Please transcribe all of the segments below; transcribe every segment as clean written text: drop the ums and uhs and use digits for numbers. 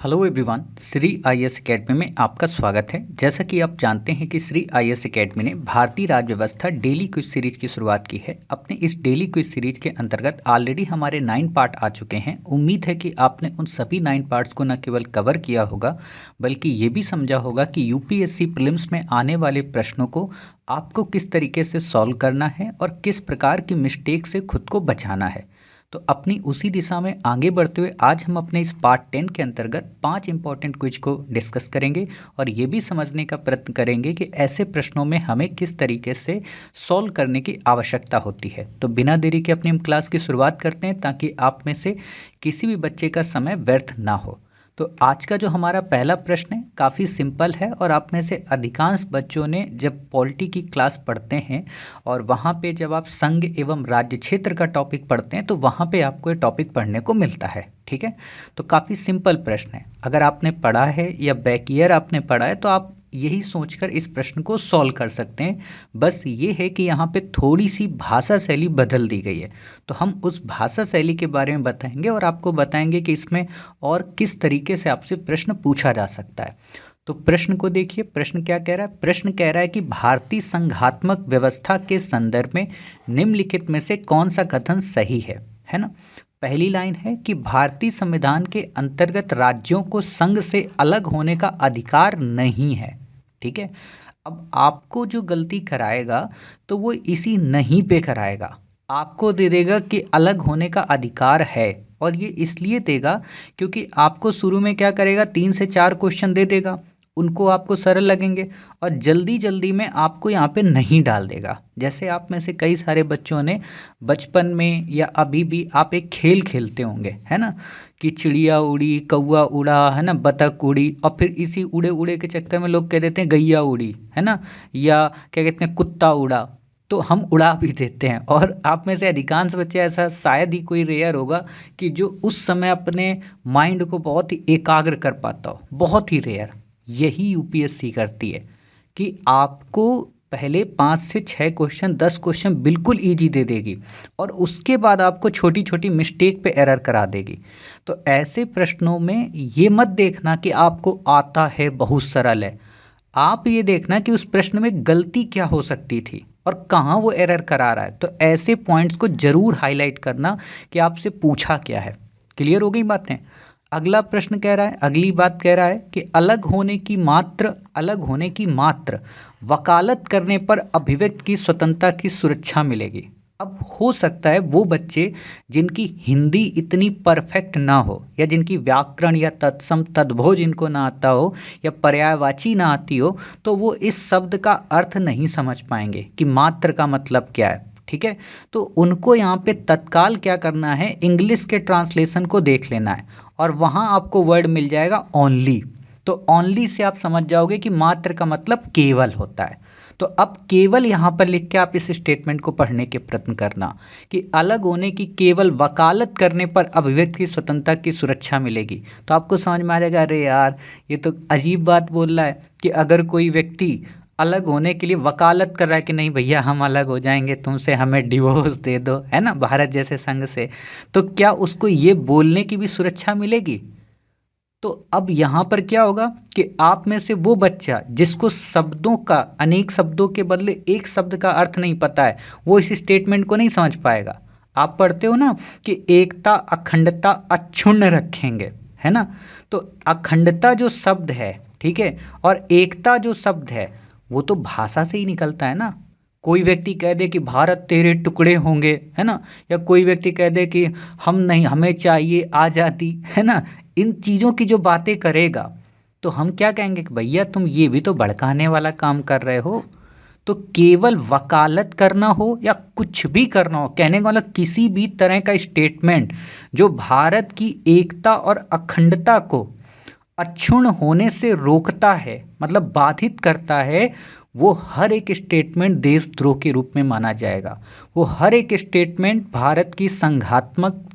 Hello everyone, Shri IAS academy में आपका स्वागत है। जैसा कि आप जानते हैं कि श्री आईएएस एकेडमी ने भारतीय राज्य व्यवस्था डेली क्विज सीरीज की शुरुआत की है। अपने इस डेली क्विज सीरीज के अंतर्गत ऑलरेडी हमारे 9 पार्ट आ चुके हैं। उम्मीद है कि आपने उन सभी 9 पार्ट्स को न केवल कवर किया होगा बल्कि ये भी समझा होगा कि यूपीएससी प्रीलिम्स में आने वाले प्रश्नों को आपको किस तरीके से सॉल्व करना है और किस प्रकार की मिस्टेक से खुद को बचाना है। तो अपनी उसी दिशा में आगे बढ़ते हुए आज हम अपने इस पार्ट 10 के अंतर्गत 5 इंपॉर्टेंट क्विज को डिस्कस करेंगे और ये भी समझने का प्रयत्न करेंगे कि ऐसे प्रश्नों में हमें किस तरीके से सॉल्व करने की आवश्यकता होती है। तो बिना देरी के अपनी क्लास की शुरुआत करते हैं ताकि आप में से किसी भी बच्चे का समय व्यर्थ ना हो। तो आज का जो हमारा पहला प्रश्न है काफ़ी सिंपल है और आप में से अधिकांश बच्चों ने जब पॉलिटी की क्लास पढ़ते हैं और वहाँ पे जब आप संघ एवं राज्य क्षेत्र का टॉपिक पढ़ते हैं तो वहाँ पे आपको ये टॉपिक पढ़ने को मिलता है। ठीक है, तो काफ़ी सिंपल प्रश्न है। अगर आपने पढ़ा है या बैक ईयर आपने पढ़ा है तो आप यही सोचकर इस प्रश्न को सॉल्व कर सकते हैं। बस ये है कि यहाँ पे थोड़ी सी भाषा शैली बदल दी गई है, तो हम उस भाषा शैली के बारे में बताएंगे और आपको बताएंगे कि इसमें और किस तरीके से आपसे प्रश्न पूछा जा सकता है। तो प्रश्न को देखिए, प्रश्न क्या कह रहा है। प्रश्न कह रहा है कि भारतीय संघात्मक व्यवस्था के संदर्भ में निम्नलिखित में से कौन सा कथन सही है ना। पहली लाइन है कि भारतीय संविधान के अंतर्गत राज्यों को संघ से अलग होने का अधिकार नहीं है। ठीक है, अब आपको जो गलती कराएगा तो वो इसी नहीं पे कराएगा। आपको दे देगा कि अलग होने का अधिकार है, और ये इसलिए देगा क्योंकि आपको शुरू में क्या करेगा, 3 से 4 क्वेश्चन दे देगा, उनको आपको सरल लगेंगे और जल्दी जल्दी में आपको यहाँ पे नहीं डाल देगा। जैसे आप में से कई सारे बच्चों ने बचपन में या अभी भी आप एक खेल खेलते होंगे, है ना, कि चिड़िया उड़ी, कौवा उड़ा, है ना, बतख उड़ी, और फिर इसी उड़े उड़े के चक्कर में लोग कह देते हैं गैया उड़ी, है ना, या क्या कहते हैं कुत्ता उड़ा। तो हम उड़ा भी देते हैं, और आप में से अधिकांश बच्चे ऐसा शायद ही कोई रेयर होगा कि जो उस समय अपने माइंड को बहुत ही एकाग्र कर पाता हो, बहुत ही रेयर। यही यूपीएससी करती है कि आपको पहले 5 से 6 क्वेश्चन, 10 क्वेश्चन बिल्कुल इजी दे देगी और उसके बाद आपको छोटी छोटी मिस्टेक पे एरर करा देगी। तो ऐसे प्रश्नों में ये मत देखना कि आपको आता है, बहुत सरल है। आप ये देखना कि उस प्रश्न में गलती क्या हो सकती थी और कहाँ वो एरर करा रहा है। तो ऐसे पॉइंट्स को जरूर हाईलाइट करना कि आपसे पूछा क्या है। क्लियर हो गई बातें। अगला प्रश्न कह रहा है, अगली बात कह रहा है कि अलग होने की मात्र वकालत करने पर अभिव्यक्ति की स्वतंत्रता की सुरक्षा मिलेगी। अब हो सकता है वो बच्चे जिनकी हिंदी इतनी परफेक्ट ना हो, या जिनकी व्याकरण या तत्सम तद्भव जिनको ना आता हो, या पर्यायवाची ना आती हो, तो वो इस शब्द का अर्थ नहीं समझ पाएंगे कि मात्र का मतलब क्या है। ठीक है, तो उनको यहाँ पे तत्काल क्या करना है, इंग्लिश के ट्रांसलेशन को देख लेना है और वहाँ आपको वर्ड मिल जाएगा ओनली। तो ओनली से आप समझ जाओगे कि मात्र का मतलब केवल होता है। तो अब केवल यहाँ पर लिख के आप इस स्टेटमेंट को पढ़ने के प्रयत्न करना कि अलग होने की केवल वकालत करने पर अभिव्यक्ति की स्वतंत्रता की सुरक्षा मिलेगी। तो आपको समझ में आ जाएगा, अरे यार ये तो अजीब बात बोल रहा है कि अगर कोई व्यक्ति अलग होने के लिए वकालत कर रहा है कि नहीं भैया हम अलग हो जाएंगे तुमसे, हमें डिवोर्स दे दो, है ना, भारत जैसे संघ से, तो क्या उसको ये बोलने की भी सुरक्षा मिलेगी। तो अब यहाँ पर क्या होगा कि आप में से वो बच्चा जिसको शब्दों का, अनेक शब्दों के बदले एक शब्द का अर्थ नहीं पता है, वो इस स्टेटमेंट को नहीं समझ पाएगा। आप पढ़ते हो ना कि एकता अखंडता अक्षुण्ण रखेंगे, है ना, तो अखंडता जो शब्द है, ठीक है, और एकता जो शब्द है वो तो भाषा से ही निकलता है ना। कोई व्यक्ति कह दे कि भारत तेरे टुकड़े होंगे, है ना, या कोई व्यक्ति कह दे कि हम नहीं, हमें चाहिए आज़ादी, है ना, इन चीज़ों की जो बातें करेगा तो हम क्या कहेंगे कि भैया तुम ये भी तो भड़काने वाला काम कर रहे हो। तो केवल वकालत करना हो या कुछ भी करना हो, कहने का मतलब किसी भी तरह का स्टेटमेंट जो भारत की एकता और अखंडता को अक्षुण्ण होने से रोकता है, मतलब बाधित करता है, वो हर एक स्टेटमेंट देशद्रोह के रूप में माना जाएगा। वो हर एक स्टेटमेंट भारत की संघात्मक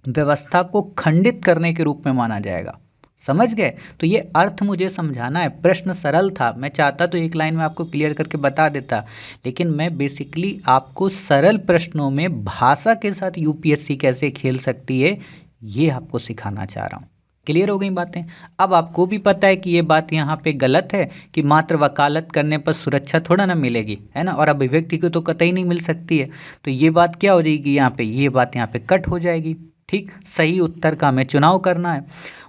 व्यवस्था को खंडित करने के रूप में माना जाएगा। समझ गए। तो ये अर्थ मुझे समझाना है। प्रश्न सरल था, मैं चाहता तो एक लाइन में आपको क्लियर करके बता देता, लेकिन मैं बेसिकली आपको सरल प्रश्नों में भाषा के साथ यूपीएससी कैसे खेल सकती है ये आपको सिखाना चाह रहा हूँ। क्लियर हो गई बातें। अब आपको भी पता है कि ये बात यहाँ पे गलत है कि मात्र वकालत करने पर सुरक्षा थोड़ा ना मिलेगी, है ना, और अभिव्यक्ति को तो कतई नहीं मिल सकती है। तो ये बात क्या हो जाएगी यहाँ पे, ये बात यहाँ पे कट हो जाएगी। ठीक, सही उत्तर का हमें चुनाव करना है।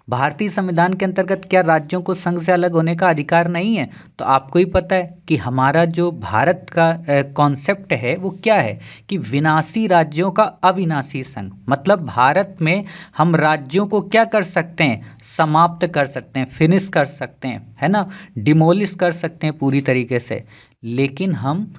भारतीय संविधान के अंतर्गत क्या राज्यों को संघ से अलग होने का अधिकार नहीं है? तो आपको ही पता है कि हमारा जो भारत का कॉन्सेप्ट है वो क्या है कि विनाशी राज्यों का अविनाशी संघ। मतलब भारत में हम राज्यों को क्या कर सकते हैं, समाप्त कर सकते हैं, फिनिश कर सकते हैं, है ना, डिमोलिश कर सकते हैं पूरी तरीके से, लेकिन हम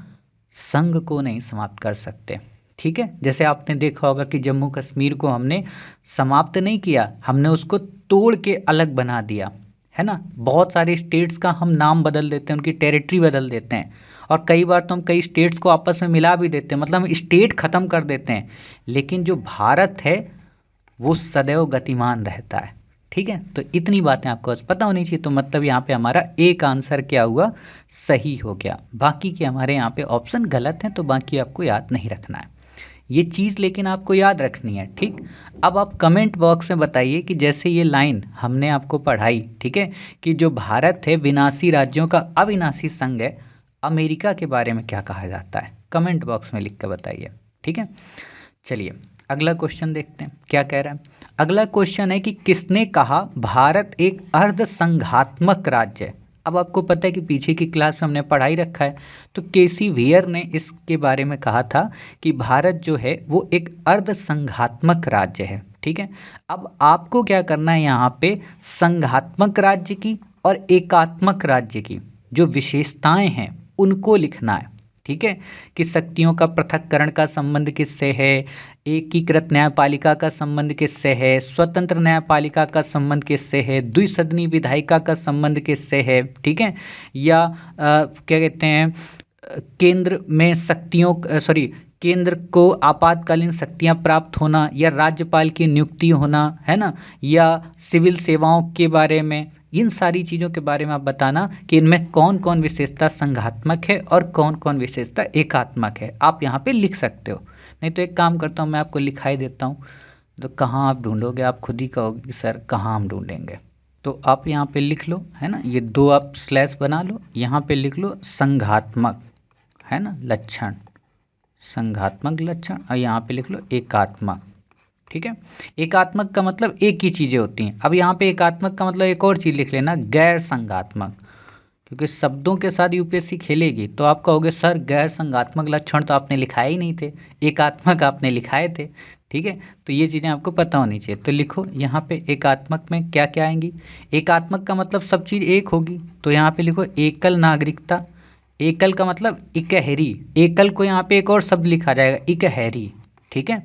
संघ को नहीं समाप्त कर सकते। ठीक है, जैसे आपने देखा होगा कि जम्मू कश्मीर को हमने समाप्त नहीं किया, हमने उसको तोड़ के अलग बना दिया, है ना। बहुत सारे स्टेट्स का हम नाम बदल देते हैं, उनकी टेरिटरी बदल देते हैं, और कई बार तो हम कई स्टेट्स को आपस में मिला भी देते हैं, मतलब हम स्टेट ख़त्म कर देते हैं। लेकिन जो भारत है वो सदैव गतिमान रहता है। ठीक है, तो इतनी बातें आपको बस पता होनी चाहिए। तो मतलब यहाँ पे हमारा एक आंसर क्या हुआ, सही हो गया। बाकी के हमारे यहाँ पे ऑप्शन गलत हैं, तो बाकी आपको याद नहीं रखना है ये चीज़, लेकिन आपको याद रखनी है। ठीक, अब आप कमेंट बॉक्स में बताइए कि जैसे ये लाइन हमने आपको पढ़ाई, ठीक है, कि जो भारत है विनाशी राज्यों का अविनाशी संघ है, अमेरिका के बारे में क्या कहा जाता है, कमेंट बॉक्स में लिख कर बताइए। ठीक है, चलिए अगला क्वेश्चन देखते हैं क्या कह रहा है। अगला क्वेश्चन है कि किसने कहा भारत एक अर्ध संघात्मक राज्य है। अब आपको पता है कि पीछे की क्लास में हमने पढ़ाई रखा है, तो केसी वेयर ने इसके बारे में कहा था कि भारत जो है वो एक अर्ध संघात्मक राज्य है। ठीक है, अब आपको क्या करना है, यहाँ पे संघात्मक राज्य की और एकात्मक राज्य की जो विशेषताएं हैं उनको लिखना है। ठीक है, कि शक्तियों का पृथक्करण का संबंध किससे है, एकीकृत न्यायपालिका का संबंध किससे है, स्वतंत्र न्यायपालिका का संबंध किससे है, द्विसदनी विधायिका का संबंध किससे है। ठीक है, या क्या कहते हैं, केंद्र में शक्तियों केंद्र को आपातकालीन शक्तियां प्राप्त होना, या राज्यपाल की नियुक्ति होना, है ना, या सिविल सेवाओं के बारे में, इन सारी चीज़ों के बारे में आप बताना कि इनमें कौन कौन विशेषता संघात्मक है और कौन कौन विशेषता एकात्मक है। आप यहाँ पे लिख सकते हो, नहीं तो एक काम करता हूँ, मैं आपको लिखाई देता हूँ, तो कहाँ आप ढूंढोगे, आप खुद ही कहोगे कि सर कहाँ हम ढूंढेंगे। तो आप यहाँ पे लिख लो, है ना, ये दो आप स्लैश बना लो, यहाँ पे लिख लो संघात्मक, है ना, लक्षण, संघात्मक लक्षण, और यहाँ पे लिख लो एकात्मक। ठीक है, एकात्मक का मतलब एक ही चीज़ें होती हैं। अब यहाँ पे एकात्मक का मतलब एक और चीज़ लिख लेना, गैर संघात्मक, क्योंकि शब्दों के साथ यूपीएससी खेलेगी। तो आप कहोगे सर गैर संघात्मक लक्षण तो आपने लिखाए ही नहीं थे, एकात्मक आपने लिखाए थे। ठीक है, तो ये चीज़ें आपको पता होनी चाहिए। तो लिखो यहाँ पे एकात्मक में क्या क्या आएंगी। एकात्मक का मतलब सब चीज़ एक होगी, तो यहाँ पे लिखो एकल नागरिकता। एकल का मतलब इकहरी, एकल को यहाँ पे एक और शब्द लिखा जाएगा, इकहरी। ठीक है,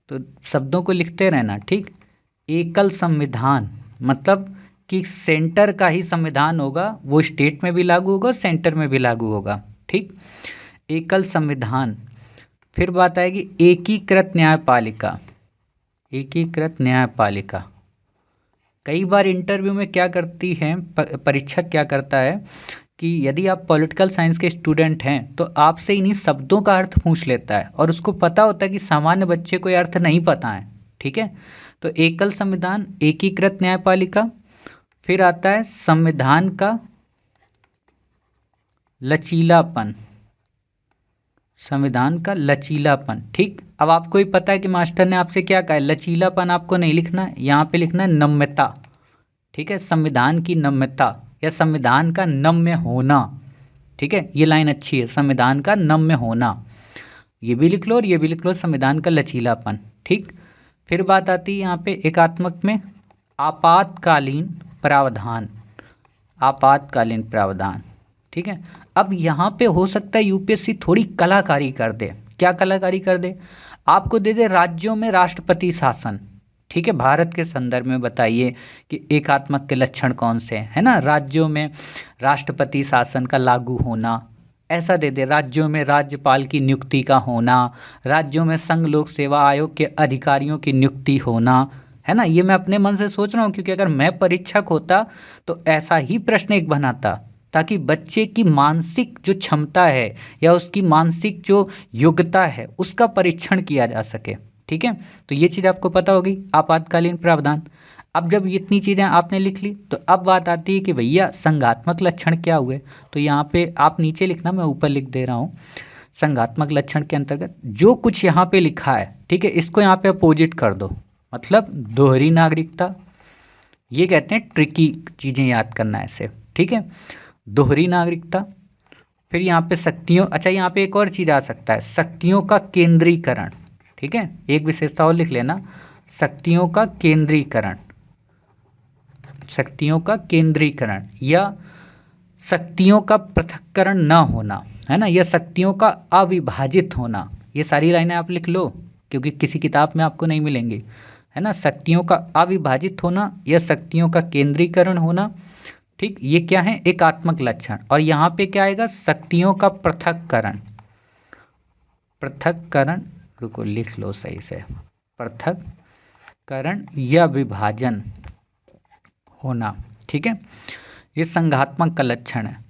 तो शब्दों को लिखते रहना। ठीक, एकल संविधान मतलब कि सेंटर का ही संविधान होगा, वो स्टेट में भी लागू होगा, सेंटर में भी लागू होगा। ठीक, एकल संविधान। फिर बात आएगी एकीकृत न्यायपालिका। एकीकृत न्यायपालिका कई बार इंटरव्यू में क्या करती है, परीक्षक क्या करता है कि यदि आप पॉलिटिकल साइंस के स्टूडेंट हैं तो आपसे इन्हीं शब्दों का अर्थ पूछ लेता है, और उसको पता होता है कि सामान्य बच्चे को ये अर्थ नहीं पता है। ठीक है, तो एकल संविधान, एकीकृत न्यायपालिका, फिर आता है संविधान का लचीलापन, संविधान का लचीलापन। ठीक, अब आपको ही पता है कि मास्टर ने आपसे क्या कहा है, लचीलापन आपको नहीं लिखना है, यहाँ पे लिखना है नम्यता। ठीक है, संविधान की नम्यता या संविधान का नम्य होना। ठीक है, ये लाइन अच्छी है, संविधान का नम्य होना, ये भी लिख लो और ये भी लिख लो, संविधान का लचीलापन। ठीक, फिर बात आती है यहाँ पे एकात्मक में आपातकालीन प्रावधान, आपातकालीन प्रावधान। ठीक है, अब यहाँ पे हो सकता है यूपीएससी थोड़ी कलाकारी कर दे। क्या कलाकारी कर दे, आपको दे दे राज्यों में राष्ट्रपति शासन। ठीक है, भारत के संदर्भ में बताइए कि एकात्मक के लक्षण कौन से हैं, है ना, राज्यों में राष्ट्रपति शासन का लागू होना, ऐसा दे दे, राज्यों में राज्यपाल की नियुक्ति का होना, राज्यों में संघ लोक सेवा आयोग के अधिकारियों की नियुक्ति होना, है ना। ये मैं अपने मन से सोच रहा हूँ, क्योंकि अगर मैं परीक्षक होता तो ऐसा ही प्रश्न एक बनाता, ताकि बच्चे की मानसिक जो क्षमता है या उसकी मानसिक जो योग्यता है उसका परीक्षण किया जा सके। ठीक है, तो ये चीज़ आपको पता होगी, आपातकालीन प्रावधान। अब जब इतनी चीज़ें आपने लिख ली तो अब बात आती है कि भैया संघात्मक लक्षण क्या हुए। तो यहाँ पे आप नीचे लिखना, मैं ऊपर लिख दे रहा हूँ। संघात्मक लक्षण के अंतर्गत जो कुछ यहाँ पे लिखा है, ठीक है, इसको यहाँ पे अपोजिट कर दो। मतलब दोहरी नागरिकता, ये कहते हैं ट्रिकी चीज़ें याद करना ऐसे, ठीक है। दोहरी नागरिकता, फिर यहाँ पे शक्तियों, अच्छा यहाँ पे एक और चीज़ आ सकता है, शक्तियों का केंद्रीकरण, ठीक है, एक विशेषता और लिख लेना, शक्तियों का केंद्रीकरण, शक्तियों का केंद्रीकरण या शक्तियों का पृथक्करण न होना, है ना, या शक्तियों का अविभाजित होना। ये सारी लाइनें आप लिख लो क्योंकि किसी किताब में आपको नहीं मिलेंगी, है ना। शक्तियों का अविभाजित होना या शक्तियों का केंद्रीकरण होना, ठीक, ये क्या है, एकात्मक लक्षण। और यहाँ पे क्या आएगा, शक्तियों का पृथक्करण, पृथक्करण, रुको लिख लो सही से, पृथक्करण या विभाजन होना, ठीक है, ये संघात्मक का लक्षण है।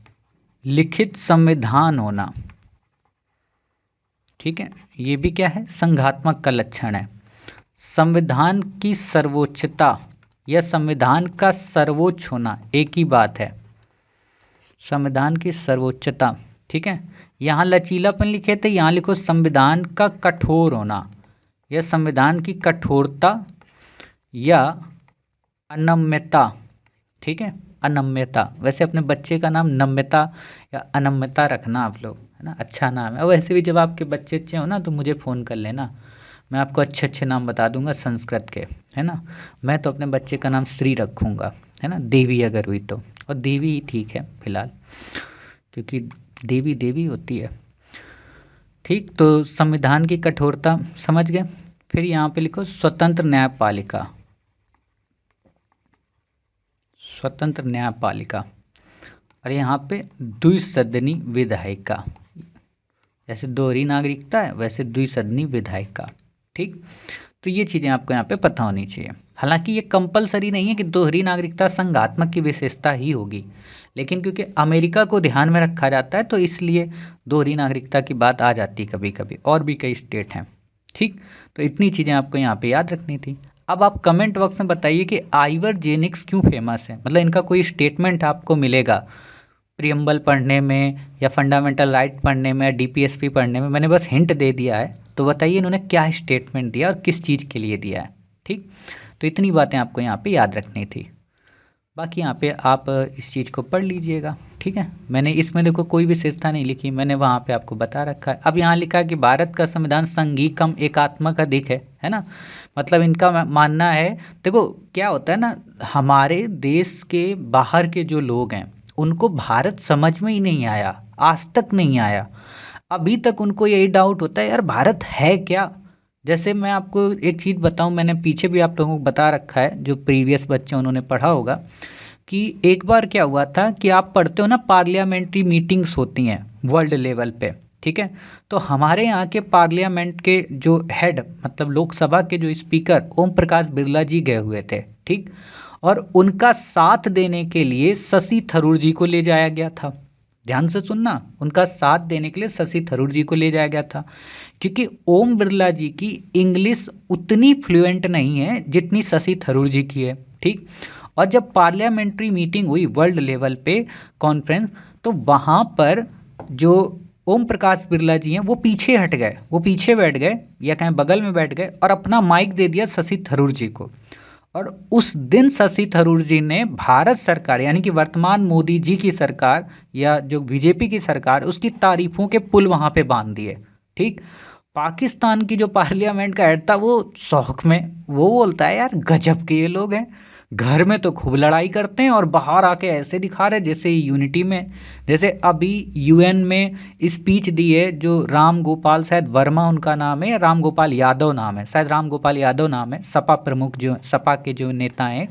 लिखित संविधान होना, ठीक है, ये भी क्या है, संघात्मक का लक्षण है। संविधान की सर्वोच्चता या संविधान का सर्वोच्च होना एक ही बात है, संविधान की सर्वोच्चता, ठीक है। यहाँ लचीलापन लिखे थे, यहाँ लिखो संविधान का कठोर होना या संविधान की कठोरता या अनम्यता, ठीक है, अनम्यता। वैसे अपने बच्चे का नाम नम्यता या अनम्यता रखना आप लोग, है ना, अच्छा नाम है। और वैसे भी जब आपके बच्चे अच्छे हो ना तो मुझे फ़ोन कर लेना, मैं आपको अच्छे अच्छे नाम बता दूंगा संस्कृत के, है ना। मैं तो अपने बच्चे का नाम श्री रखूँगा, है ना, देवी अगर हुई तो, और देवी ही ठीक है फिलहाल, क्योंकि देवी देवी होती है, ठीक। तो संविधान की कठोरता समझ गए। फिर यहाँ पे लिखो स्वतंत्र न्यायपालिका, स्वतंत्र न्यायपालिका, और यहाँ पे द्विसदनी विधायिका, जैसे दोहरी नागरिकता है वैसे द्विसदनी विधायिका, ठीक। तो ये चीज़ें आपको यहाँ पे पता होनी चाहिए। हालांकि ये कंपलसरी नहीं है कि दोहरी नागरिकता संघात्मक की विशेषता ही होगी, लेकिन क्योंकि अमेरिका को ध्यान में रखा जाता है तो इसलिए दोहरी नागरिकता की बात आ जाती है कभी कभी, और भी कई स्टेट हैं, ठीक। तो इतनी चीज़ें आपको यहाँ पे याद रखनी थी। अब आप कमेंट बॉक्स में बताइए कि आइवर्जेनिक्स क्यों फेमस है, मतलब इनका कोई स्टेटमेंट आपको मिलेगा प्रियम्बल पढ़ने में या फंडामेंटल राइट पढ़ने में या डीपीएसपी पढ़ने में, मैंने बस हिंट दे दिया है, तो बताइए इन्होंने क्या स्टेटमेंट दिया और किस चीज़ के लिए दिया है, ठीक। तो इतनी बातें आपको यहाँ पे याद रखनी थी। बाकी यहाँ पे आप इस चीज़ को पढ़ लीजिएगा, ठीक है। मैंने इसमें देखो कोई विशेषता नहीं लिखी, मैंने वहाँ पे आपको बता रखा है। अब यहाँ लिखा है कि भारत का संविधान संघीय कम एकात्मक अधिक है ना। मतलब इनका मानना है, देखो क्या होता है ना, हमारे देश के बाहर के जो लोग हैं उनको भारत समझ में ही नहीं आया, आज तक नहीं आया। अभी तक उनको यही डाउट होता है यार भारत है क्या। जैसे मैं आपको एक चीज़ बताऊं, मैंने पीछे भी आप लोगों को बता रखा है, जो प्रीवियस बच्चे उन्होंने पढ़ा होगा कि एक बार क्या हुआ था कि आप पढ़ते हो ना पार्लियामेंट्री मीटिंग्स होती हैं वर्ल्ड लेवल पे, ठीक है। तो हमारे यहाँ के पार्लियामेंट के जो हेड, मतलब लोकसभा के जो स्पीकर ओम प्रकाश बिरला जी गए हुए थे, ठीक। और उनका साथ देने के लिए शशि थरूर जी को ले जाया गया था। ध्यान से सुनना, उनका साथ देने के लिए शशि थरूर जी को ले जाया गया था, क्योंकि ओम बिरला जी की इंग्लिश उतनी फ्लुएंट नहीं है जितनी शशि थरूर जी की है, ठीक। और जब पार्लियामेंट्री मीटिंग हुई वर्ल्ड लेवल पे कॉन्फ्रेंस, तो वहाँ पर जो ओम प्रकाश बिरला जी हैं वो पीछे हट गए, वो पीछे बैठ गए या कहीं बगल में बैठ गए और अपना माइक दे दिया शशि थरूर जी को। और उस दिन शशि थरूर जी ने भारत सरकार यानी कि वर्तमान मोदी जी की सरकार या जो बीजेपी की सरकार, उसकी तारीफों के पुल वहाँ पे बांध दिए, ठीक। पाकिस्तान की जो पार्लियामेंट का हेड था वो शौक में वो बोलता है यार गजब के ये लोग हैं, घर में तो खूब लड़ाई करते हैं और बाहर आके ऐसे दिखा रहे जैसे यूनिटी में। जैसे अभी यूएन में स्पीच दी है जो राम गोपाल, शायद वर्मा उनका नाम है या राम गोपाल यादव नाम है, शायद राम गोपाल यादव नाम है, सपा प्रमुख जो सपा के जो नेता हैं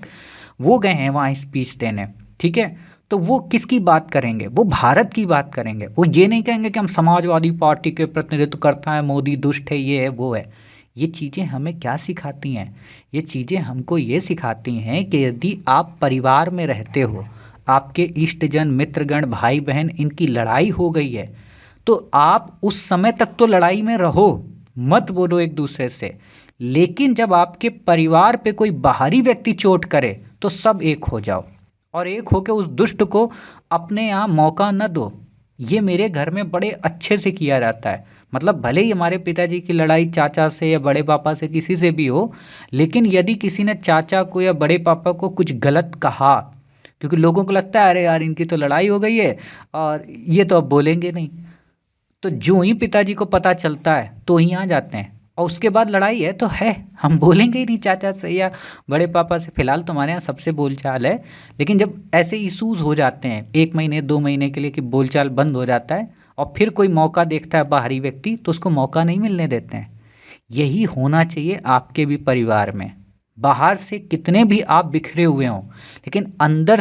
वो गए हैं वहाँ स्पीच देने, ठीक है। तो वो किसकी बात करेंगे, वो भारत की बात करेंगे। वो ये नहीं कहेंगे कि हम समाजवादी पार्टी के प्रतिनिधित्व करता है, मोदी दुष्ट है, ये है वो है। ये चीज़ें हमें क्या सिखाती हैं, ये चीज़ें हमको ये सिखाती हैं कि यदि आप परिवार में रहते हो, आपके इष्टजन मित्रगण भाई बहन इनकी लड़ाई हो गई है, तो आप उस समय तक तो लड़ाई में रहो, मत बोलो एक दूसरे से, लेकिन जब आपके परिवार पे कोई बाहरी व्यक्ति चोट करे तो सब एक हो जाओ और एक होकर उस दुष्ट को अपने यहाँ मौका न दो। ये मेरे घर में बड़े अच्छे से किया जाता है। मतलब भले ही हमारे पिताजी की लड़ाई चाचा से या बड़े पापा से किसी से भी हो, लेकिन यदि किसी ने चाचा को या बड़े पापा को कुछ गलत कहा, क्योंकि लोगों को लगता है अरे यार इनकी तो लड़ाई हो गई है और ये तो अब बोलेंगे नहीं, तो जो ही पिताजी को पता चलता है तो ही आ जाते हैं और उसके बाद लड़ाई है तो है, हम बोलेंगे ही नहीं चाचा से या बड़े पापा से। फिलहाल तुम्हारे यहाँ सबसे बोलचाल है, लेकिन जब ऐसे इशूज़ हो जाते हैं 1 महीने 2 महीने के लिए कि बोलचाल बंद हो जाता है और फिर कोई मौका देखता है बाहरी व्यक्ति तो उसको मौका नहीं मिलने देते हैं। यही होना चाहिए आपके भी परिवार में। बाहर से कितने भी आप बिखरे हुए हों, लेकिन अंदर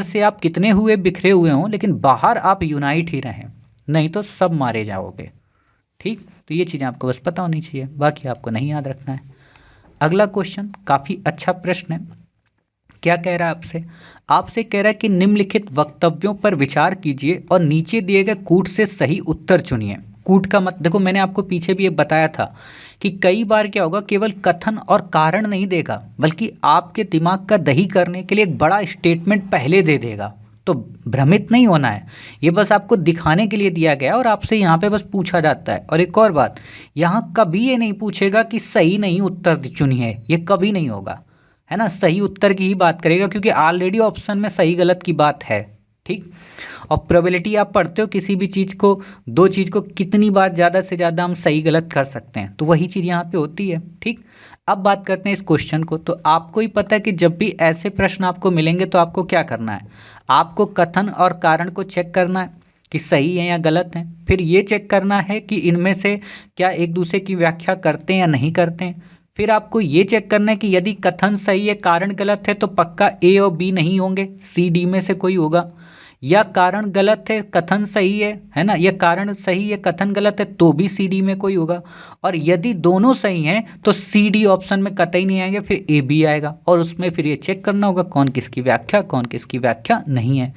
से आप कितने हुए बिखरे हुए हों, लेकिन बाहर आप यूनाइट ही रहें, नहीं तो सब मारे जाओगे। ठीक, तो ये चीज़ें आपको बस पता होनी चाहिए, बाकी आपको नहीं याद रखना है। अगला क्वेश्चन काफ़ी अच्छा प्रश्न है। क्या कह रहा है आपसे? आपसे कह रहा है कि निम्नलिखित वक्तव्यों पर विचार कीजिए और नीचे दिए गए कूट से सही उत्तर चुनिए। कूट का मत देखो, मैंने आपको पीछे भी ये बताया था कि कई बार क्या होगा, केवल कथन और कारण नहीं देगा बल्कि आपके दिमाग का दही करने के लिए एक बड़ा स्टेटमेंट पहले दे देगा। तो भ्रमित नहीं होना है, ये बस आपको दिखाने के लिए दिया गया और आपसे यहाँ पे बस पूछा जाता है। और एक और बात, यहाँ कभी ये नहीं पूछेगा कि सही नहीं उत्तर चुनिए, ये कभी नहीं होगा, है ना। सही उत्तर की ही बात करेगा क्योंकि ऑलरेडी ऑप्शन में सही गलत की बात है। ठीक, और प्रोबेबिलिटी आप पढ़ते हो किसी भी चीज़ को, दो चीज़ को कितनी बार ज़्यादा से ज़्यादा हम सही गलत कर सकते हैं, तो वही चीज़ यहाँ पे होती है। ठीक, अब बात करते हैं इस क्वेश्चन को। तो आपको ही पता है कि जब भी ऐसे प्रश्न आपको मिलेंगे तो आपको क्या करना है, आपको कथन और कारण को चेक करना है कि सही है या गलत है। फिर ये चेक करना है कि इनमें से क्या एक दूसरे की व्याख्या करते हैं या नहीं करते हैं। फिर आपको ये चेक करना है कि यदि कथन सही है कारण गलत है तो पक्का ए और बी नहीं होंगे, सी डी में से कोई होगा। या कारण गलत है कथन सही है ना, या कारण सही है कथन गलत है तो भी सी डी में कोई होगा। और यदि दोनों सही हैं तो सी डी ऑप्शन में कतई नहीं आएंगे, फिर ए बी आएगा और उसमें फिर ये चेक करना होगा कौन किसकी व्याख्या नहीं है।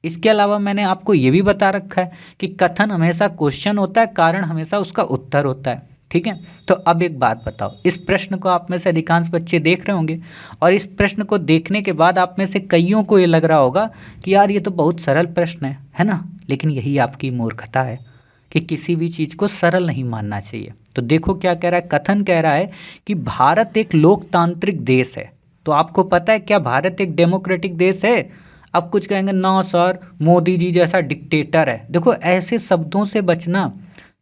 इसके अलावा मैंने आपको ये भी बता रखा है कि कथन हमेशा क्वेश्चन होता है, कारण हमेशा उसका उत्तर होता है। ठीक है, तो अब एक बात बताओ, इस प्रश्न को आप में से अधिकांश बच्चे देख रहे होंगे और इस प्रश्न को देखने के बाद आप में से कईयों को ये लग रहा होगा कि यार ये तो बहुत सरल प्रश्न है ना। लेकिन यही आपकी मूर्खता है कि किसी भी चीज़ को सरल नहीं मानना चाहिए। तो देखो क्या कह रहा है, कथन कह रहा है कि भारत एक लोकतांत्रिक देश है। तो आपको पता है क्या भारत एक डेमोक्रेटिक देश है? अब कुछ कहेंगे ना सर मोदी जी जैसा डिक्टेटर है। देखो ऐसे शब्दों से बचना,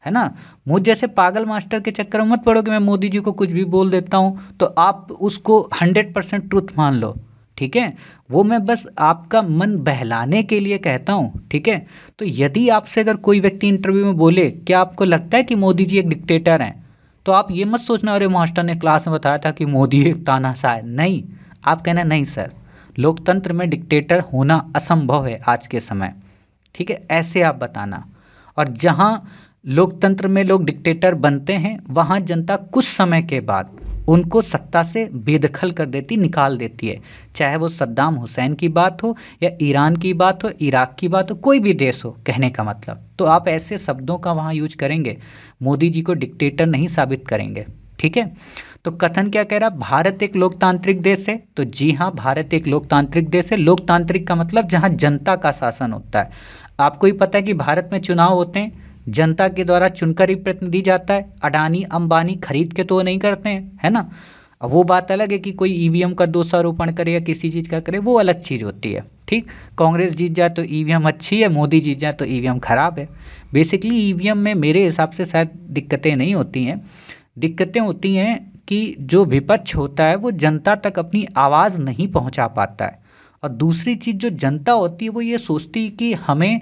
है ना। मुझ जैसे पागल मास्टर के चक्कर में मत पड़ो कि मैं मोदी जी को कुछ भी बोल देता हूँ तो आप उसको 100% ट्रुथ मान लो। ठीक है, वो मैं बस आपका मन बहलाने के लिए कहता हूँ। ठीक है, तो यदि आपसे अगर कोई व्यक्ति इंटरव्यू में बोले क्या आपको लगता है कि मोदी जी एक डिक्टेटर हैं, तो आप ये मत सोचना अरे मास्टर ने क्लास में बताया था कि मोदी एक तानाशाह है। नहीं, आप कहना नहीं सर, लोकतंत्र में डिक्टेटर होना असंभव है आज के समय। ठीक है, ऐसे आप बताना। और जहाँ लोकतंत्र में लोग डिक्टेटर बनते हैं वहाँ जनता कुछ समय के बाद उनको सत्ता से बेदखल कर देती, निकाल देती है। चाहे वो सद्दाम हुसैन की बात हो या ईरान की बात हो, इराक की बात हो, कोई भी देश हो, कहने का मतलब। तो आप ऐसे शब्दों का वहाँ यूज करेंगे, मोदी जी को डिक्टेटर नहीं साबित करेंगे। ठीक है, तो कथन क्या कह रहा, भारत एक लोकतांत्रिक देश है। तो जी हाँ, भारत एक लोकतांत्रिक देश है। लोकतांत्रिक का मतलब जहाँ जनता का शासन होता है। आपको ही पता है कि भारत में चुनाव होते हैं, जनता के द्वारा चुनकर ही प्रतिनिधि जाता है। अडानी अंबानी खरीद के तो नहीं करते हैं, है ना। अब वो बात अलग है कि कोई ईवीएम का दोषारोपण करे या किसी चीज़ का करे, वो अलग चीज़ होती है। ठीक, कांग्रेस जीत जाए तो ईवीएम अच्छी है, मोदी जीत जाए तो ईवीएम खराब है। बेसिकली ईवीएम में मेरे हिसाब से शायद दिक्कतें नहीं होती हैं। दिक्कतें होती हैं कि जो विपक्ष होता है वो जनता तक अपनी आवाज़ नहीं पहुंचा पाता है। और दूसरी चीज़ जो जनता होती है वो ये सोचती है कि हमें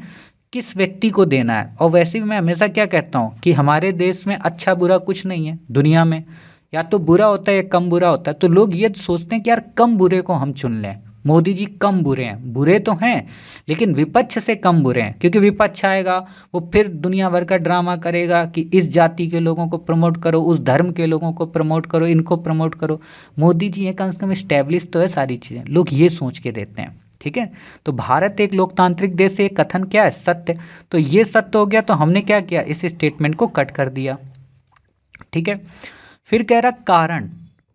किस व्यक्ति को देना है। और वैसे भी मैं हमेशा क्या कहता हूँ कि हमारे देश में अच्छा बुरा कुछ नहीं है, दुनिया में या तो बुरा होता है या कम बुरा होता है। तो लोग ये सोचते हैं कि यार कम बुरे को हम चुन लें। मोदी जी कम बुरे हैं, बुरे तो हैं लेकिन विपक्ष से कम बुरे हैं, क्योंकि विपक्ष आएगा वो फिर दुनिया भर का ड्रामा करेगा कि इस जाति के लोगों को प्रमोट करो, उस धर्म के लोगों को प्रमोट करो, इनको प्रमोट करो। मोदी जी ये कम से कम इस्टेब्लिश तो है सारी चीज़ें, लोग ये सोच के देते हैं। ठीक है, तो भारत एक लोकतांत्रिक देश है, कथन क्या है, सत्य। तो ये सत्य हो गया, तो हमने क्या किया, इस स्टेटमेंट को कट कर दिया। ठीक है, फिर कह रहा कारण,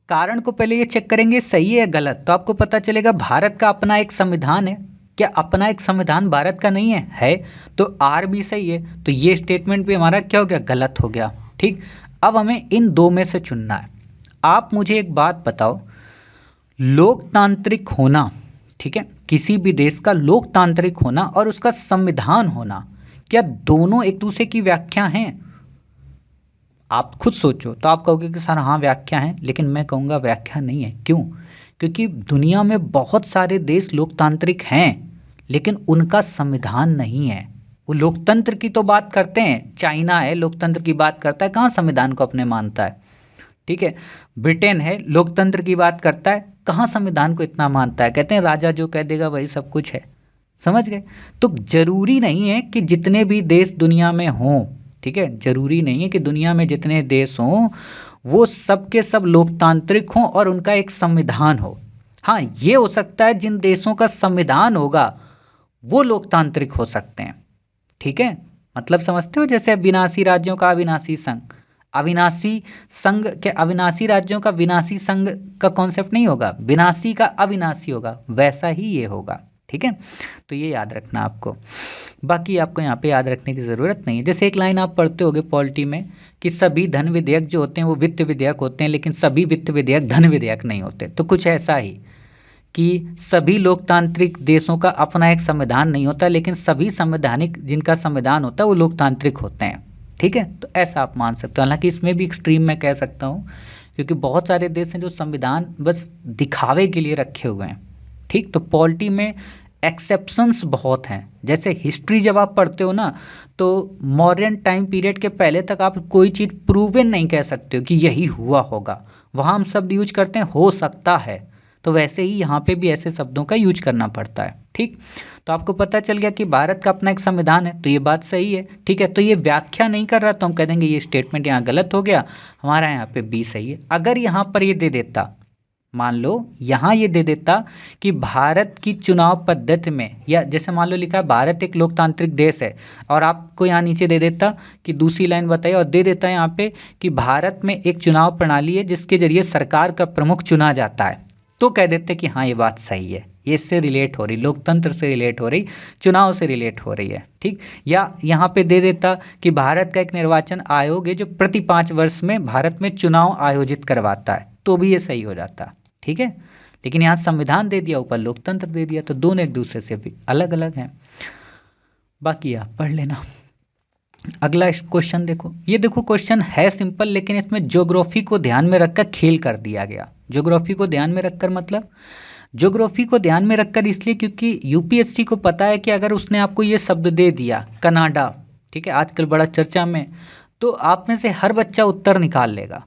कारण को पहले ये चेक करेंगे सही है या गलत, तो आपको पता चलेगा भारत का अपना एक संविधान है। क्या अपना एक संविधान भारत का नहीं है? तो आर भी सही है, तो ये स्टेटमेंट भी हमारा क्या हो गया, गलत हो गया। ठीक, अब हमें इन दो में से चुनना है। आप मुझे एक बात बताओ, लोकतांत्रिक होना, ठीक है, किसी भी देश का लोकतांत्रिक होना और उसका संविधान होना, क्या दोनों एक दूसरे की व्याख्या हैं? आप खुद सोचो तो आप कहोगे कि सर हाँ व्याख्या है, लेकिन मैं कहूँगा व्याख्या नहीं है। क्यों? क्योंकि दुनिया में बहुत सारे देश लोकतांत्रिक हैं लेकिन उनका संविधान नहीं है। वो लोकतंत्र की तो बात करते हैं, चाइना है लोकतंत्र की बात करता है, कहाँ संविधान को अपने मानता है। ठीक है, ब्रिटेन है लोकतंत्र की बात करता है, कहाँ संविधान को इतना मानता है, कहते हैं राजा जो कह देगा वही सब कुछ है। समझ गए? तो जरूरी नहीं है कि जितने भी देश दुनिया में हों, ठीक है, जरूरी नहीं है कि दुनिया में जितने देश हों वो सब के सब लोकतांत्रिक हों और उनका एक संविधान हो। हाँ, ये हो सकता है जिन देशों का संविधान होगा वो लोकतांत्रिक हो सकते हैं। ठीक है, मतलब समझते हो, जैसे अविनाशी राज्यों का अविनाशी संघ, अविनाशी संघ के अविनाशी राज्यों का विनाशी संघ का कॉन्सेप्ट नहीं होगा, विनाशी का अविनाशी होगा, वैसा ही ये होगा। ठीक है, तो ये याद रखना आपको, बाकी आपको यहाँ पे याद रखने की ज़रूरत नहीं है। जैसे एक लाइन आप पढ़ते होगे पॉलिटी में कि सभी धन विधेयक जो होते हैं वो वित्त विधेयक होते हैं, लेकिन सभी वित्त विधेयक धन विधेयक नहीं होते। तो कुछ ऐसा ही कि सभी लोकतांत्रिक देशों का अपना एक संविधान नहीं होता, लेकिन सभी संवैधानिक जिनका संविधान होता है वो लोकतांत्रिक होते हैं। ठीक है, तो ऐसा आप मान सकते हो। हालांकि इसमें भी एक्सट्रीम मैं कह सकता हूँ, क्योंकि बहुत सारे देश हैं जो संविधान बस दिखावे के लिए रखे हुए हैं। ठीक, तो पॉलिटी में एक्सेप्शंस बहुत हैं। जैसे हिस्ट्री जब आप पढ़ते हो ना, तो मॉडर्न टाइम पीरियड के पहले तक आप कोई चीज़ प्रूवन नहीं कह सकते हो कि यही हुआ होगा। वहाँ हम शब्द यूज करते हैं हो सकता है, तो वैसे ही यहाँ पे भी ऐसे शब्दों का यूज करना पड़ता है। ठीक, तो आपको पता चल गया कि भारत का अपना एक संविधान है, तो ये बात सही है। ठीक है, तो ये व्याख्या नहीं कर रहा तो हम कह देंगे ये स्टेटमेंट यहाँ गलत हो गया, हमारा यहाँ पे बी सही है। अगर यहाँ पर ये दे देता, मान लो यहाँ ये दे देता कि भारत की चुनाव पद्धति में, या जैसे मान लो लिखा है भारत एक लोकतांत्रिक देश है, और आपको यहाँ नीचे दे देता कि दूसरी लाइन बताइए, और दे देता है यहाँ पे कि भारत में एक चुनाव प्रणाली है जिसके जरिए सरकार का प्रमुख चुना जाता है, तो कह देते कि हाँ ये बात सही है, ये इससे रिलेट हो रही, लोकतंत्र से रिलेट हो रही, चुनाव से रिलेट हो रही है। ठीक, या यहाँ पे दे देता कि भारत का एक निर्वाचन आयोग है जो प्रति 5 वर्ष में भारत में चुनाव आयोजित करवाता है, तो भी ये सही हो जाता। ठीक है, लेकिन यहाँ संविधान दे दिया, ऊपर लोकतंत्र दे दिया, तो दोनों एक दूसरे से भी अलग अलग हैं। बाकी आप पढ़ लेना। अगला क्वेश्चन देखो, ये देखो क्वेश्चन है सिंपल, लेकिन इसमें ज्योग्राफी को ध्यान में रखकर खेल कर दिया गया। ज्योग्राफी को ध्यान में रखकर मतलब, ज्योग्राफी को ध्यान में रखकर इसलिए क्योंकि यूपीएससी को पता है कि अगर उसने आपको ये शब्द दे दिया कनाडा, ठीक है, आजकल बड़ा चर्चा में, तो आप में से हर बच्चा उत्तर निकाल लेगा।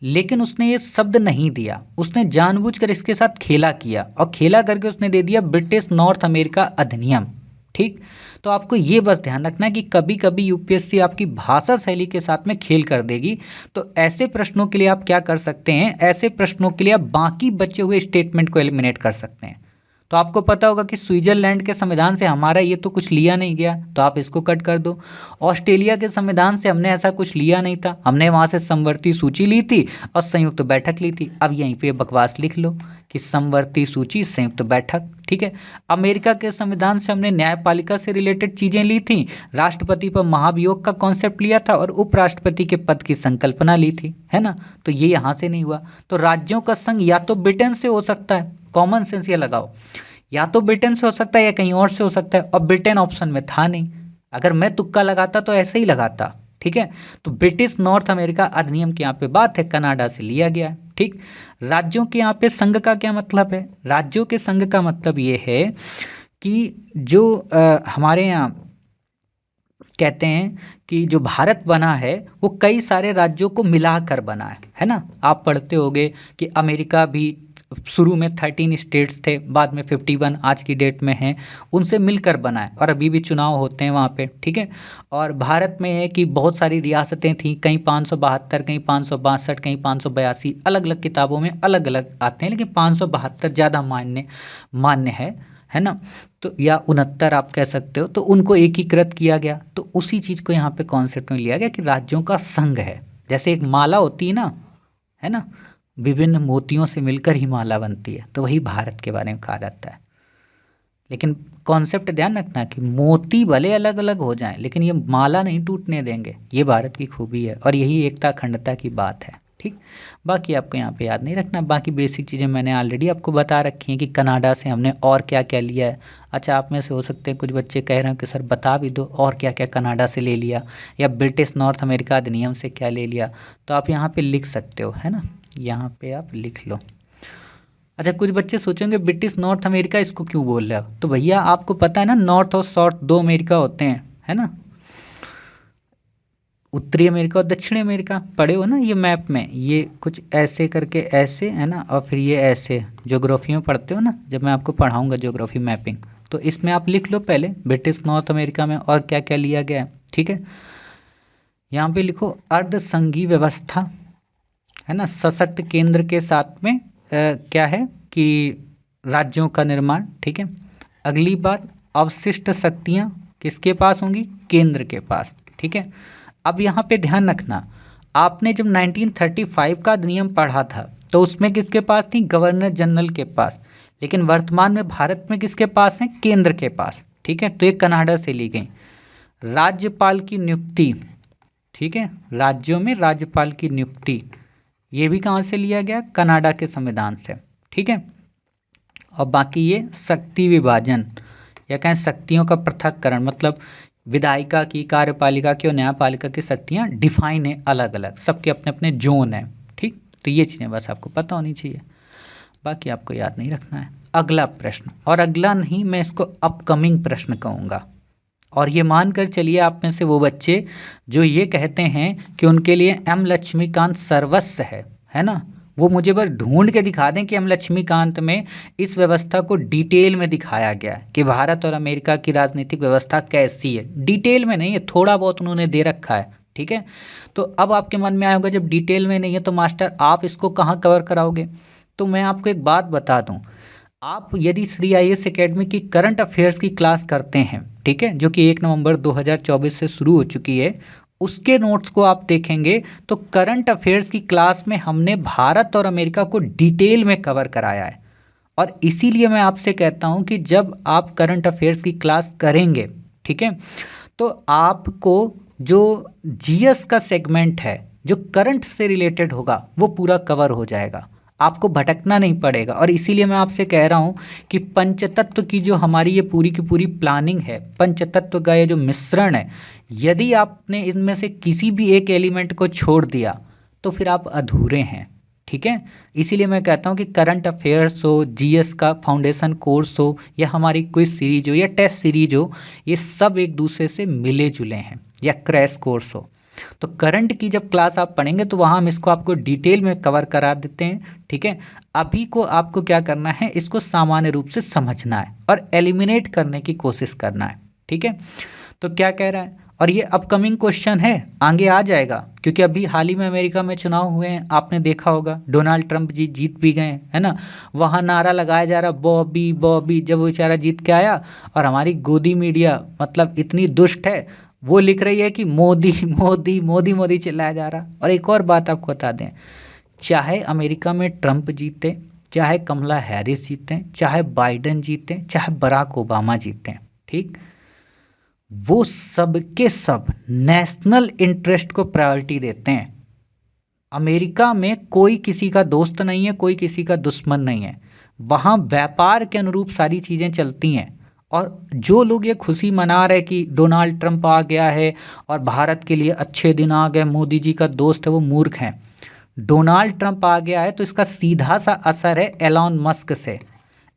लेकिन उसने ये शब्द नहीं दिया, उसने जानबूझकर इसके साथ खेला किया, और खेला करके उसने दे दिया ब्रिटिश नॉर्थ अमेरिका अधिनियम। ठीक, तो आपको ये बस ध्यान रखना है कि कभी कभी यूपीएससी आपकी भाषा शैली के साथ में खेल कर देगी। तो ऐसे प्रश्नों के लिए आप क्या कर सकते हैं, ऐसे प्रश्नों के लिए आप बाकी बचे हुए स्टेटमेंट को एलिमिनेट कर सकते हैं। तो आपको पता होगा कि स्विट्जरलैंड के संविधान से हमारा ये तो कुछ लिया नहीं गया, तो आप इसको कट कर दो। ऑस्ट्रेलिया के संविधान से हमने ऐसा कुछ लिया नहीं था, हमने वहाँ से समवर्ती सूची ली थी और संयुक्त बैठक ली थी। अब यहीं पे बकवास लिख लो कि समवर्ती सूची संयुक्त बैठक। ठीक है, अमेरिका के संविधान से हमने न्यायपालिका से रिलेटेड चीज़ें ली थी, राष्ट्रपति पर महाभियोग का कॉन्सेप्ट लिया था और उपराष्ट्रपति के पद की संकल्पना ली थी, है ना। तो ये यहाँ से नहीं हुआ। तो राज्यों का संघ या तो ब्रिटेन से हो सकता है, कॉमन सेंस ये लगाओ, या तो ब्रिटेन से हो सकता है या कहीं और से हो सकता है, और ब्रिटेन ऑप्शन में था नहीं। अगर मैं तुक्का लगाता तो ऐसे ही लगाता। ठीक है, तो ब्रिटिश नॉर्थ अमेरिका अधिनियम की यहाँ पे बात है, कनाडा से लिया गया है। ठीक, राज्यों के यहाँ पे संघ का क्या मतलब है, राज्यों के संघ का मतलब ये है कि जो हमारे यहाँ कहते हैं कि जो भारत बना है वो कई सारे राज्यों को मिलाकर बना है ना। आप पढ़ते होंगे कि अमेरिका भी शुरू में 13 स्टेट्स थे, बाद में 51 आज की डेट में हैं, उनसे मिलकर बना है, और अभी भी चुनाव होते हैं वहाँ पे। ठीक है, और भारत में है कि बहुत सारी रियासतें थीं, कहीं 572, कहीं 562, कहीं 582, अलग अलग किताबों में अलग अलग आते हैं, लेकिन 572 ज़्यादा मान्य है ना। तो या 69 आप कह सकते हो। तो उनको एकीकृत किया गया, तो उसी चीज़ को यहाँ पे कॉन्सेप्ट में लिया गया कि राज्यों का संघ है। जैसे एक माला होती है ना, है ना, विभिन्न मोतियों से मिलकर ही माला बनती है, तो वही भारत के बारे में कहा जाता है। लेकिन कॉन्सेप्ट ध्यान रखना कि मोती भले अलग अलग हो जाएं लेकिन ये माला नहीं टूटने देंगे, ये भारत की खूबी है और यही एकता अखंडता की बात है। ठीक, बाकी आपको यहाँ पे याद नहीं रखना, बाकी बेसिक चीज़ें मैंने ऑलरेडी आपको बता रखी हैं कि कनाडा से हमने और क्या क्या लिया है। अच्छा, आप में से हो सकते हैं कुछ बच्चे कह रहे हैं कि सर बता भी दो और क्या क्या कनाडा से ले लिया, या ब्रिटिश नॉर्थ अमेरिका अधिनियम से क्या ले लिया, तो आप यहाँ पे लिख सकते हो, है ना, यहाँ पे आप लिख लो। अच्छा, कुछ बच्चे सोचेंगे ब्रिटिश नॉर्थ अमेरिका इसको क्यों बोल रहे हो, तो भैया आपको पता है ना, नॉर्थ और साउथ दो अमेरिका होते हैं, है ना, उत्तरी अमेरिका और दक्षिणी अमेरिका, पढ़े हो ना ये मैप में, ये कुछ ऐसे करके ऐसे है ना, और फिर ये ऐसे ज्योग्राफी में पढ़ते हो ना, जब मैं आपको पढ़ाऊंगा ज्योग्राफी मैपिंग, तो इसमें आप लिख लो पहले ब्रिटिश नॉर्थ अमेरिका में और क्या क्या लिया गया है। ठीक है, यहाँ पे लिखो अर्ध संघीय व्यवस्था, है ना, सशक्त केंद्र के साथ में क्या है कि राज्यों का निर्माण। ठीक है, अगली बात, अवशिष्ट शक्तियाँ किसके पास होंगी, केंद्र के पास। ठीक है, अब यहाँ पे ध्यान रखना, आपने जब 1935 का अधिनियम पढ़ा था तो उसमें किसके पास थी, गवर्नर जनरल के पास, लेकिन वर्तमान में भारत में किसके पास है, केंद्र के पास। ठीक है, तो ये कनाडा से ली गई। राज्यपाल की नियुक्ति, ठीक है, राज्यों में राज्यपाल की नियुक्ति, ये भी कहाँ से लिया गया, कनाडा के संविधान से। ठीक है, और बाकी ये शक्ति विभाजन या कहें शक्तियों का पृथक्करण, मतलब विधायिका की, कार्यपालिका की और न्यायपालिका की शक्तियाँ डिफाइन है अलग अलग, सबके अपने अपने जोन हैं। ठीक, तो ये चीज़ें बस आपको पता होनी चाहिए, बाकी आपको याद नहीं रखना है। अगला प्रश्न, और अगला नहीं, मैं इसको अपकमिंग प्रश्न कहूँगा, और ये मानकर चलिए आप में से वो बच्चे जो ये कहते हैं कि उनके लिए एम लक्ष्मीकांत सर्वस्व है ना, वो मुझे बस ढूंढ के दिखा दें कि एम लक्ष्मीकांत में इस व्यवस्था को डिटेल में दिखाया गया है कि भारत और अमेरिका की राजनीतिक व्यवस्था कैसी है। डिटेल में नहीं है, थोड़ा बहुत उन्होंने दे रखा है। ठीक है, तो अब आपके मन में आएगा जब डिटेल में नहीं है तो मास्टर आप इसको कहाँ कवर कराओगे, तो मैं आपको एक बात बता दूं, आप यदि श्री आईएएस एकेडमी की करंट अफेयर्स की क्लास करते हैं, ठीक है, जो कि 1 नवंबर 2024 से शुरू हो चुकी है, उसके नोट्स को आप देखेंगे तो करंट अफेयर्स की क्लास में हमने भारत और अमेरिका को डिटेल में कवर कराया है। और इसीलिए मैं आपसे कहता हूं कि जब आप करंट अफेयर्स की क्लास करेंगे, ठीक है, तो आपको जो जीएस का सेगमेंट है जो करंट से रिलेटेड होगा वो पूरा कवर हो जाएगा, आपको भटकना नहीं पड़ेगा। और इसीलिए मैं आपसे कह रहा हूँ कि पंचतत्व की जो हमारी ये पूरी की पूरी प्लानिंग है, पंचतत्व का ये जो मिश्रण है, यदि आपने इनमें से किसी भी एक एलिमेंट को छोड़ दिया तो फिर आप अधूरे हैं। ठीक है, इसीलिए मैं कहता हूँ कि करंट अफेयर्स हो, जीएस का फाउंडेशन कोर्स हो, या हमारी क्विज सीरीज हो, या टेस्ट सीरीज हो, ये सब एक दूसरे से मिले जुले हैं, या क्रैश कोर्स हो। तो करंट की जब क्लास आप पढ़ेंगे तो वहाँ हम इसको आपको डिटेल में कवर करा देते हैं। ठीक है, अभी को आपको क्या करना है, इसको सामान्य रूप से समझना है और एलिमिनेट करने की कोशिश करना है। ठीक है, तो क्या कह रहा है, और ये अपकमिंग क्वेश्चन है, आगे आ जाएगा, क्योंकि अभी हाल ही में अमेरिका में चुनाव हुए हैं, आपने देखा होगा डोनाल्ड ट्रंप जी जीत भी गए, है ना, वहाँ नारा लगाया जा रहा बॉबी बॉबी, जब वो बेचारा जीत के आया और हमारी गोदी मीडिया मतलब इतनी दुष्ट है, वो लिख रही है कि मोदी मोदी मोदी मोदी चिल्लाया जा रहा। और एक और बात आपको बता दें, चाहे अमेरिका में ट्रंप जीते, चाहे कमला हैरिस जीते, चाहे बाइडन जीते, चाहे बराक ओबामा जीते, ठीक, वो सबके सब नेशनल इंटरेस्ट को प्रायोरिटी देते हैं। अमेरिका में कोई किसी का दोस्त नहीं है, कोई किसी का दुश्मन नहीं है, वहाँ व्यापार के अनुरूप सारी चीज़ें चलती हैं। और जो लोग ये खुशी मना रहे कि डोनाल्ड ट्रंप आ गया है और भारत के लिए अच्छे दिन आ गए, मोदी जी का दोस्त है, वो मूर्ख हैं। डोनाल्ड ट्रंप आ गया है तो इसका सीधा सा असर है एलॉन मस्क से।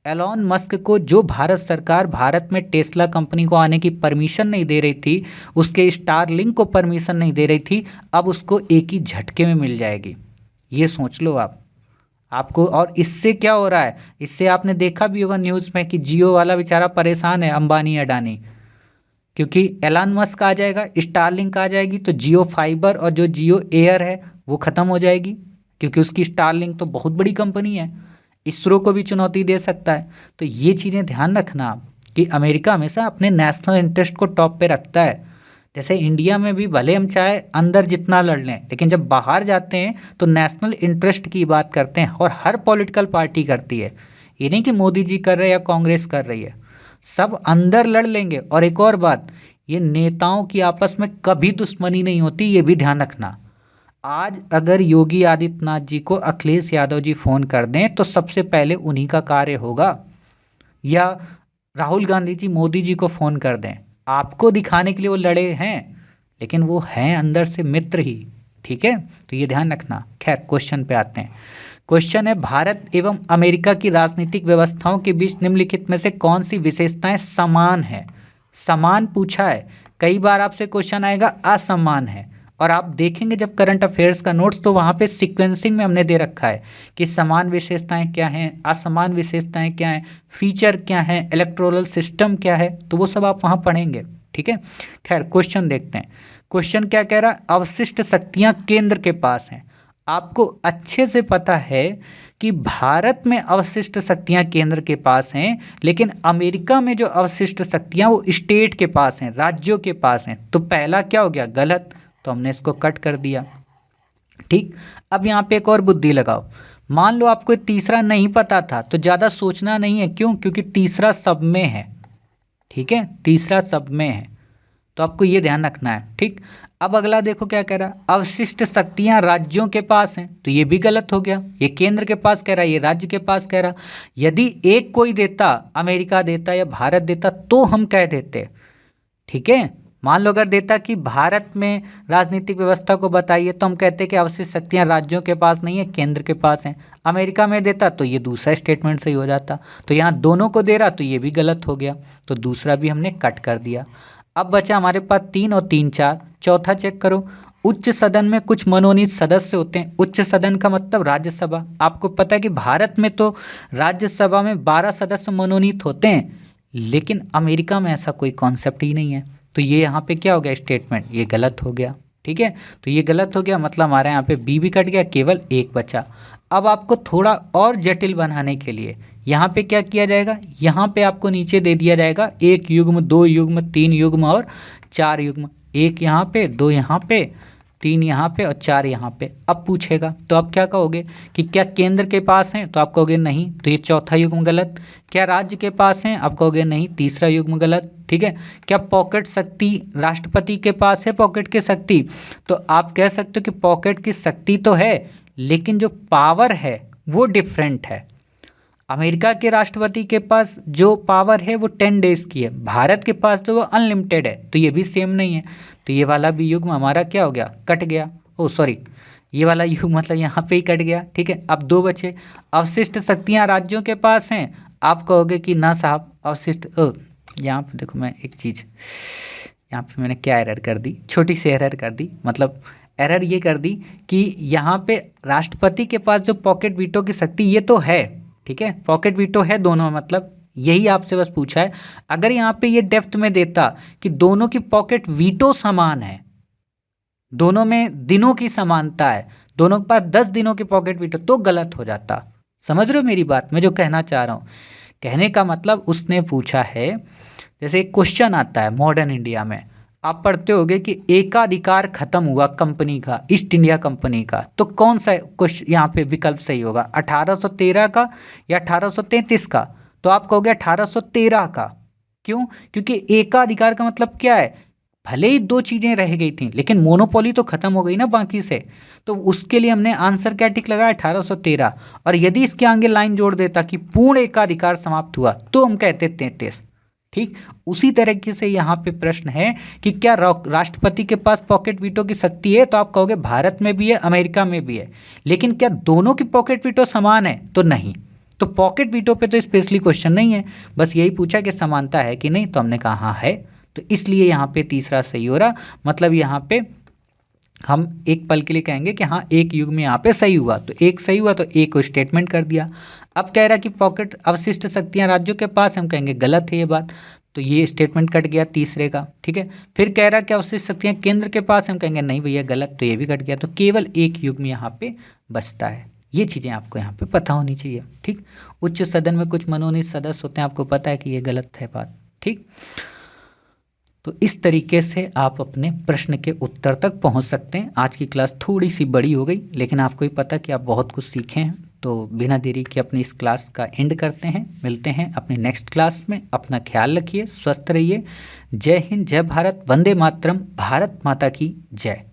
एलॉन मस्क को जो भारत सरकार भारत में टेस्ला कंपनी को आने की परमिशन नहीं दे रही थी, उसके स्टारलिंक को परमिशन नहीं दे रही थी, अब उसको एक ही झटके में मिल जाएगी। ये सोच लो आपको। और इससे क्या हो रहा है, इससे आपने देखा भी होगा न्यूज़ में कि जियो वाला बेचारा परेशान है, अंबानी अडानी, क्योंकि एलन मस्क आ जाएगा, स्टारलिंक आ जाएगी, तो जियो फाइबर और जो जियो एयर है वो ख़त्म हो जाएगी, क्योंकि उसकी स्टारलिंक तो बहुत बड़ी कंपनी है, इसरो को भी चुनौती दे सकता है। तो ये चीज़ें ध्यान रखना कि अमेरिका हमेशा अपने नेशनल इंटरेस्ट को टॉप पे रखता है। जैसे इंडिया में भी भले हम चाहे अंदर जितना लड़ लें, लेकिन जब बाहर जाते हैं तो नेशनल इंटरेस्ट की बात करते हैं, और हर पॉलिटिकल पार्टी करती है। ये नहीं कि मोदी जी कर रहे हैं या कांग्रेस कर रही है, सब अंदर लड़ लेंगे। और एक और बात, ये नेताओं की आपस में कभी दुश्मनी नहीं होती, ये भी ध्यान रखना। आज अगर योगी आदित्यनाथ जी को अखिलेश यादव जी फोन कर दें तो सबसे पहले उन्हीं का कार्य होगा, या राहुल गांधी जी मोदी जी को फोन कर दें, आपको दिखाने के लिए वो लड़े हैं, लेकिन वो हैं अंदर से मित्र ही। ठीक है, तो ये ध्यान रखना। खैर, क्वेश्चन पे आते हैं। क्वेश्चन है, भारत एवं अमेरिका की राजनीतिक व्यवस्थाओं के बीच निम्नलिखित में से कौन सी विशेषताएं समान है। समान पूछा है, कई बार आपसे क्वेश्चन आएगा असमान है, और आप देखेंगे जब करंट अफेयर्स का नोट्स तो वहाँ पे सीक्वेंसिंग में हमने दे रखा है कि समान विशेषताएं क्या हैं, असमान विशेषताएं क्या हैं, फीचर क्या हैं, इलेक्टोरल सिस्टम क्या है, तो वो सब आप वहाँ पढ़ेंगे। ठीक है, खैर क्वेश्चन देखते हैं। क्वेश्चन क्या कह रहा है, अवशिष्ट शक्तियाँ केंद्र के पास हैं। आपको अच्छे से पता है कि भारत में अवशिष्ट शक्तियां केंद्र के पास हैं, लेकिन अमेरिका में जो अवशिष्ट शक्तियां वो स्टेट के पास हैं, राज्यों के पास हैं। तो पहला क्या हो गया, गलत, तो हमने इसको कट कर दिया। ठीक, अब यहाँ पे एक और बुद्धि लगाओ। मान लो आपको तीसरा नहीं पता था तो ज़्यादा सोचना नहीं है, क्यों, क्योंकि तीसरा सब में है। ठीक है, तीसरा सब में है, तो आपको ये ध्यान रखना है। ठीक, अब अगला देखो क्या कह रहा है, अवशिष्ट शक्तियां राज्यों के पास हैं, तो ये भी गलत हो गया। ये केंद्र के पास कह रहा है, ये राज्य के पास कह रहा। यदि एक कोई देता, अमेरिका देता या भारत देता, तो हम कह देते। ठीक है, मान लो अगर देता कि भारत में राजनीतिक व्यवस्था को बताइए, तो हम कहते कि अवशिष्ट शक्तियां राज्यों के पास नहीं है, केंद्र के पास हैं। अमेरिका में देता तो ये दूसरा स्टेटमेंट सही हो जाता। तो यहाँ दोनों को दे रहा, तो ये भी गलत हो गया, तो दूसरा भी हमने कट कर दिया। अब बचा हमारे पास 3 और 3 4। चौथा चेक करो, उच्च सदन में कुछ मनोनीत सदस्य होते हैं। उच्च सदन का मतलब राज्यसभा। आपको पता है कि भारत में तो राज्यसभा में 12 सदस्य मनोनीत होते हैं, लेकिन अमेरिका में ऐसा कोई कॉन्सेप्ट ही नहीं है। तो ये यहाँ पे क्या हो गया स्टेटमेंट, ये गलत हो गया। ठीक है, तो ये गलत हो गया, मतलब हमारे यहाँ पे बी भी कट गया, केवल एक बचा। अब आपको थोड़ा और जटिल बनाने के लिए यहाँ पे क्या किया जाएगा, यहाँ पे आपको नीचे दे दिया जाएगा 1 युग्म, 2 युग्म, 3 युग्म और 4 युग्म। 1 यहाँ पे, 2 यहाँ पे, 3 यहाँ पे और 4 यहाँ पे। अब पूछेगा तो आप क्या कहोगे कि क्या केंद्र के पास हैं, तो आप कहोगे नहीं, तो ये चौथा युग्म गलत। क्या राज्य के पास हैं, आप कहोगे नहीं, तीसरा युग्म गलत। ठीक है, क्या पॉकेट शक्ति राष्ट्रपति के पास है, पॉकेट की शक्ति, तो आप कह सकते हो कि पॉकेट की शक्ति तो है, लेकिन जो पावर है वो डिफरेंट है। अमेरिका के राष्ट्रपति के पास जो पावर है वो 10 डेज की है, भारत के पास तो वो अनलिमिटेड है, तो ये भी सेम नहीं है। तो ये वाला भी युग्म हमारा क्या हो गया, कट गया। ओ सॉरी, ये वाला युग्म मतलब यहाँ पे ही कट गया। ठीक है, अब 2 बचे। अवशिष्ट शक्तियाँ राज्यों के पास हैं, आप कहोगे कि ना साहब, अवशिष्ट यहाँ पे देखो, मैं एक चीज़ यहाँ पे मैंने क्या एरर कर दी, छोटी सी एरर कर दी। मतलब एरर ये कर दी कि यहाँ पे राष्ट्रपति के पास जो पॉकेट वीटो की शक्ति ये तो है, ठीक है, पॉकेट वीटो है दोनों, मतलब यही आपसे बस पूछा है। अगर यहाँ पे ये डेप्थ में देता कि दोनों की पॉकेट वीटो समान है, दोनों में दिनों की समानता है, दोनों के पास 10 दिनों की पॉकेट वीटो, तो गलत हो जाता। समझ रहे हो मेरी बात, मैं जो कहना चाह रहा हूँ। कहने का मतलब उसने पूछा है, जैसे एक क्वेश्चन आता है मॉडर्न इंडिया में, आप पढ़ते होगे कि एकाधिकार खत्म हुआ कंपनी का, ईस्ट इंडिया कंपनी का, तो कौन सा क्वेश्चन यहाँ पे विकल्प सही होगा, 1813 का या 1833 का, तो आप कहोगे 1813 का। क्यों, क्योंकि एकाधिकार का मतलब क्या है, भले ही 2 चीज़ें रह गई थी, लेकिन मोनोपोली तो खत्म हो गई ना बाकी से, तो उसके लिए हमने आंसर क्या टिक लगाया, 1813। और यदि इसके आगे लाइन जोड़ देता कि पूर्ण एकाधिकार समाप्त हुआ, तो हम कहते 33। ठीक, उसी तरीके से यहाँ पे प्रश्न है कि क्या राष्ट्रपति के पास पॉकेट वीटो की शक्ति है, तो आप कहोगे भारत में भी है, अमेरिका में भी है, लेकिन क्या दोनों की पॉकेट वीटो समान है, तो नहीं। तो पॉकेट वीटो पे तो स्पेशली क्वेश्चन नहीं है, बस यही पूछा कि समानता है कि नहीं, तो हमने कहा हाँ है, तो इसलिए यहाँ पे तीसरा सही हो रहा। मतलब यहाँ पे हम एक पल के लिए कहेंगे कि हाँ एक युग में यहाँ पे सही हुआ, तो एक सही हुआ, तो एक को स्टेटमेंट कर दिया। अब कह रहा कि पॉकेट अवशिष्ट शक्तियाँ राज्यों के पास, हम कहेंगे गलत है ये बात, तो ये स्टेटमेंट कट गया तीसरे का। ठीक है, फिर कह रहा कि अवशिष्ट शक्तियाँ केंद्र के पास, हम कहेंगे नहीं भैया गलत, तो ये भी कट गया, तो केवल एक युग में यहाँ पे बचता है। ये चीज़ें आपको यहाँ पे पता होनी चाहिए। ठीक, उच्च सदन में कुछ मनोनीत सदस्य होते हैं, आपको पता है कि ये गलत है बात। ठीक, तो इस तरीके से आप अपने प्रश्न के उत्तर तक पहुंच सकते हैं। आज की क्लास थोड़ी सी बड़ी हो गई, लेकिन आपको ही पता कि आप बहुत कुछ सीखे हैं। तो बिना देरी के अपनी इस क्लास का एंड करते हैं। मिलते हैं अपनी नेक्स्ट क्लास में। अपना ख्याल रखिए, स्वस्थ रहिए। जय हिंद, जय भारत, वंदे मातरम, भारत माता की जय।